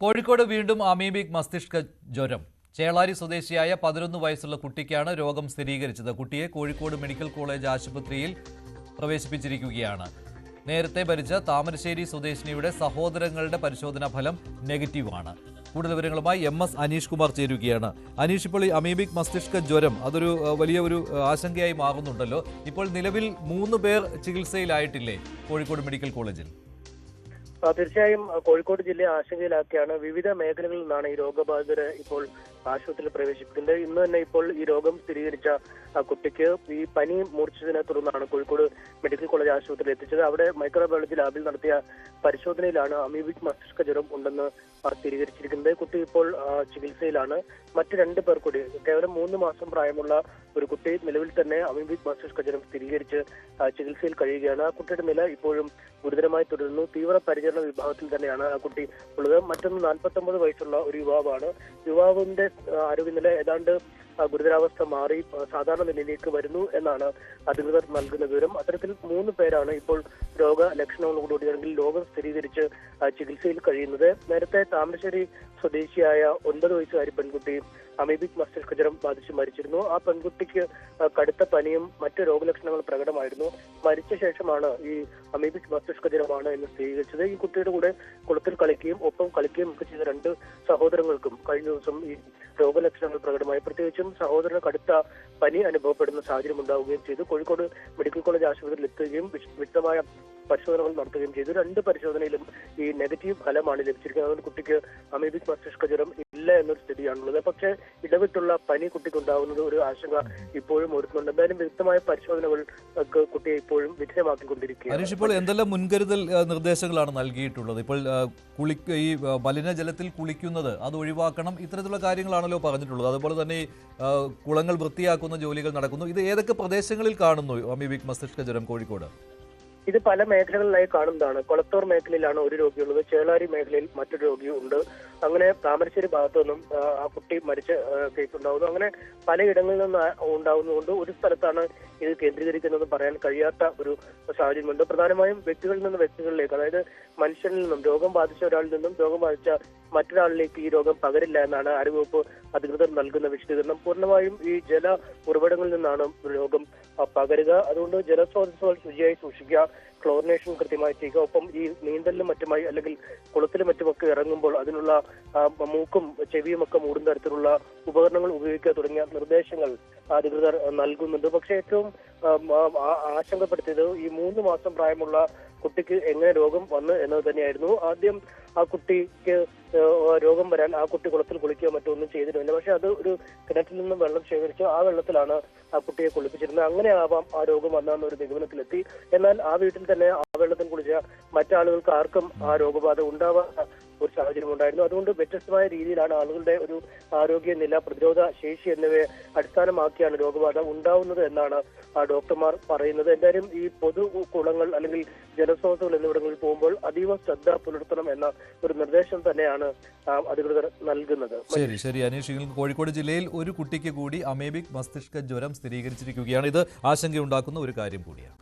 കോഴിക്കോട് വീണ്ടും അമീബിക് മസ്തിഷ്ക ജ്വരം. ചേളാരി സ്വദേശിയായ 11 വയസ്സുള്ള കുട്ടിക്കാണ് രോഗം സ്ഥിരീകരിച്ചത്. കുട്ടിയെ കോഴിക്കോട് മെഡിക്കൽ കോളേജ് ആശുപത്രിയിൽ പ്രവേശിപ്പിച്ചിരിക്കുകയാണ്. നേരത്തെ ഭരിച്ച താമരശ്ശേരി സ്വദേശിനിയുടെ സഹോദരങ്ങളുടെ പരിശോധനാ ഫലം നെഗറ്റീവാണ്. കൂടുതൽ വിവരങ്ങളുമായി MS അനീഷ് കുമാർ ചേരുകയാണ്. അനീഷ്, ഇപ്പോൾ ഈ അമീബിക് മസ്തിഷ്ക ജ്വരം അതൊരു വലിയ ഒരു ആശങ്കയായി മാറുന്നുണ്ടല്ലോ. ഇപ്പോൾ നിലവിൽ 3 പേർ ചികിത്സയിലായിട്ടില്ലേ കോഴിക്കോട് മെഡിക്കൽ കോളേജിൽ? തീർച്ചയായും കോഴിക്കോട് ജില്ലയെ ആശങ്കയിലാക്കിയാണ്. വിവിധ മേഖലകളിൽ നിന്നാണ് ഈ രോഗബാധിതരെ ഇപ്പോൾ ആശുപത്രിയിൽ പ്രവേശിപ്പിക്കുന്നത്. ഇന്ന് തന്നെ ഇപ്പോൾ ഈ രോഗം സ്ഥിരീകരിച്ച കുട്ടിക്ക് ഈ പനി മൂർച്ഛിച്ചതിനെ തുടർന്നാണ് കോഴിക്കോട് മെഡിക്കൽ കോളേജ് ആശുപത്രിയിൽ എത്തിച്ചത്. അവിടെ മൈക്രോബയോളജി ലാബിൽ നടത്തിയ പരിശോധനയിലാണ് അമീബിക് മസ്തിഷ്ക ജ്വരം ഉണ്ടെന്ന് സ്ഥിരീകരിച്ചിരിക്കുന്നത്. കുട്ടി ഇപ്പോൾ ചികിത്സയിലാണ്. മറ്റ് 2 പേർ കൂടി, കേവലം 3 മാസം പ്രായമുള്ള ഒരു കുട്ടി നിലവിൽ തന്നെ അമീബിക് മസ്തിഷ്ക ജ്വരം സ്ഥിരീകരിച്ച് ചികിത്സയിൽ കഴിയുകയാണ്. ആ കുട്ടിയുടെ നില ഇപ്പോഴും ഗുരുതരമായി തുടരുന്നു. തീവ്ര പരിചരണ വിഭാഗത്തിൽ തന്നെയാണ് ആ കുട്ടി ഉള്ളത്. മറ്റൊന്ന് 49 വയസ്സുള്ള ഒരു യുവാവാണ്. യുവാവിന്റെ ആരോഗ്യനില ഏതാണ്ട് ഗുരുതരാവസ്ഥ മാറി സാധാരണ നിലയിലേക്ക് വരുന്നു എന്നാണ് അധികൃതർ നൽകുന്ന വിവരം. അത്തരത്തിൽ 3 പേരാണ് ഇപ്പോൾ രോഗലക്ഷണങ്ങളോടുകൂടി അല്ലെങ്കിൽ രോഗം സ്ഥിരീകരിച്ച് ചികിത്സയിൽ കഴിയുന്നത്. നേരത്തെ താമരശ്ശേരി സ്വദേശിയായ 9 വയസ്സുകാരി പെൺകുട്ടി അമീബിക് മസ്തിഷ്ക ജ്വരം ബാധിച്ച് മരിച്ചിരുന്നു. ആ പെൺകുട്ടിക്ക് കടുത്ത പനിയും മറ്റ് രോഗലക്ഷണങ്ങൾ പ്രകടമായിരുന്നു. മരിച്ച ശേഷമാണ് ഈ അമീബിക് മസ്തിഷ്ക ജ്വരമാണ് എന്ന് സ്ഥിരീകരിച്ചത്. ഈ കുട്ടിയുടെ കൂടെ കുളത്തിൽ കളിക്കുകയും ഒപ്പം കളിക്കുകയും ഒക്കെ ചെയ്ത 2 സഹോദരങ്ങൾക്കും കഴിഞ്ഞ ദിവസം ഈ രോഗലക്ഷണങ്ങൾ പ്രകടമായി. പ്രത്യേകിച്ചും സഹോദരന് കടുത്ത പനി അനുഭവപ്പെടുന്ന സാഹചര്യം ഉണ്ടാവുകയും ചെയ്തു. കോഴിക്കോട് മെഡിക്കൽ കോളേജ് ആശുപത്രിയിൽ എത്തുകയും വിശദമായ പരിശോധനകൾ നടത്തുകയും ചെയ്തു. 2 പരിശോധനയിലും ഈ നെഗറ്റീവ് ഫലമാണ് ലഭിച്ചിരിക്കുന്നത്. അതുകൊണ്ട് കുട്ടിക്ക് അമീബിക് മസ്തിഷ്ക ജ്വരം ഇല്ല എന്നൊരു സ്ഥിതിയാണുള്ളത്. പക്ഷേ ഇടവിട്ടുള്ള പനി കുട്ടിക്ക് ഉണ്ടാകുന്നത് ഒരു ആശങ്ക ഇപ്പോഴും ഒരുക്കുന്നുണ്ട്. എന്തായാലും വ്യക്തമായ പരിശോധനകൾ കുട്ടിയെ ഇപ്പോഴും വിധേയമാക്കിക്കൊണ്ടിരിക്കുകയാണ്. അനീഷ്, ഇപ്പോൾ എന്തെല്ലാം മുൻകരുതൽ നിർദ്ദേശങ്ങളാണ് നൽകിയിട്ടുള്ളത്? ഇപ്പോൾ ഈ മലിനജലത്തിൽ കുളിക്കുന്നത് അത് ഒഴിവാക്കണം, ഇത്തരത്തിലുള്ള കാര്യങ്ങളാണല്ലോ പറഞ്ഞിട്ടുള്ളത്. അതുപോലെ തന്നെ കുളങ്ങൾ വൃത്തിയാക്കുന്ന ജോലികൾ നടക്കുന്നു. ഇത് ഏതൊക്കെ പ്രദേശങ്ങളിൽ കാണുന്നു അമീബിക് മസ്തിഷ്ക ജ്വരം കോഴിക്കോട്? ഇത് പല മേഖലകളിലായി കാണുന്നതാണ്. കൊളത്തൂർ മേഖലയിലാണ് ഒരു രോഗിയുള്ളത്. ചേളാരി മേഖലയിൽ മറ്റൊരു രോഗിയുണ്ട്. അങ്ങനെ താമരശ്ശേരി ഭാഗത്തു നിന്നും ആ കുട്ടി മരിച്ച കേസ് ഉണ്ടാവുന്നു. അങ്ങനെ പലയിടങ്ങളിൽ നിന്ന് ഉണ്ടാവുന്നതുകൊണ്ട് ഒരു സ്ഥലത്താണ് ഇത് കേന്ദ്രീകരിക്കുന്നതെന്ന് പറയാൻ കഴിയാത്ത ഒരു സാഹചര്യമുണ്ട്. പ്രധാനമായും വ്യക്തികളിൽ നിന്ന് വ്യക്തികളിലേക്ക്, അതായത് മനുഷ്യനിൽ നിന്നും രോഗം ബാധിച്ച ഒരാളിൽ നിന്നും രോഗം ബാധിച്ച മറ്റൊരാളിലേക്ക് ഈ രോഗം പകരില്ല എന്നാണ് ആരോഗ്യവകുപ്പ് അധികൃതർ നൽകുന്ന വിശദീകരണം. പൂർണ്ണമായും ഈ ജല ഉറവിടങ്ങളിൽ നിന്നാണ് രോഗം പകരുക. അതുകൊണ്ട് ജലസ്രോതസ്സുകൾ ശുചിയായി സൂക്ഷിക്കുക, ക്ലോറിനേഷൻ കൃത്യമായി ചെയ്യുക, ഒപ്പം ഈ നീന്തലിലും മറ്റുമായി അല്ലെങ്കിൽ കുളത്തിലും മറ്റുമൊക്കെ ഇറങ്ങുമ്പോൾ അതിനുള്ള മൂക്കും ചെവിയും ഒക്കെ മൂടുന്ന തരത്തിലുള്ള ഉപകരണങ്ങൾ ഉപയോഗിക്കുക തുടങ്ങിയ നിർദ്ദേശങ്ങൾ അധികൃതർ നൽകുന്നുണ്ട്. പക്ഷേ ഏറ്റവും ആശങ്കപ്പെടുത്തിയത് ഈ 3 മാസം പ്രായമുള്ള കുട്ടിക്ക് എങ്ങനെ രോഗം വന്നു എന്നത് തന്നെയായിരുന്നു. ആദ്യം ആ കുട്ടിക്ക് രോഗം വരാൻ ആ കുട്ടി കുളത്തിൽ കുളിക്കുകയോ മറ്റോ ഒന്നും ചെയ്തിരുന്നില്ല. പക്ഷെ അത് ഒരു കിണറ്റിൽ നിന്നും വെള്ളം ശേഖരിച്ച് ആ വെള്ളത്തിലാണ് ആ കുട്ടിയെ കുളിപ്പിച്ചിരുന്നത്. അങ്ങനെ ആവാം ആ രോഗം വന്നെന്ന ഒരു നിഗമനത്തിലെത്തി. എന്നാൽ ആ വീട്ടിൽ തന്നെ ആ വെള്ളത്തിൽ കുളിച്ച മറ്റാളുകൾക്ക് ആർക്കും ആ രോഗബാധ ഉണ്ടാവാത്ത ഒരു സാഹചര്യം ഉണ്ടായിരുന്നു. അതുകൊണ്ട് വ്യത്യസ്തമായ രീതിയിലാണ് ആളുകളുടെ ഒരു ആരോഗ്യനില, പ്രതിരോധ ശേഷി എന്നിവയെ അടിസ്ഥാനമാക്കിയാണ് രോഗബാധ ഉണ്ടാവുന്നത് എന്നാണ് ഡോക്ടർമാർ പറയുന്നത്. എന്തായാലും ഈ പൊതു കുളങ്ങൾ അല്ലെങ്കിൽ ജലസ്രോതസ്സുകൾ എന്നിവിടങ്ങളിൽ പോകുമ്പോൾ അതീവ ശ്രദ്ധ പുലർത്തണം എന്ന ഒരു നിർദ്ദേശം തന്നെയാണ് അധികൃതർ നൽകുന്നത്. ശരി അനീഷ്, കോഴിക്കോട് ജില്ലയിൽ ഒരു കുട്ടിക്ക് കൂടി അമീബിക് മസ്തിഷ്ക ജ്വരം സ്ഥിരീകരിച്ചിരിക്കുകയാണ്. ഇത് ആശങ്കയുണ്ടാക്കുന്ന ഒരു കാര്യം കൂടിയാണ്.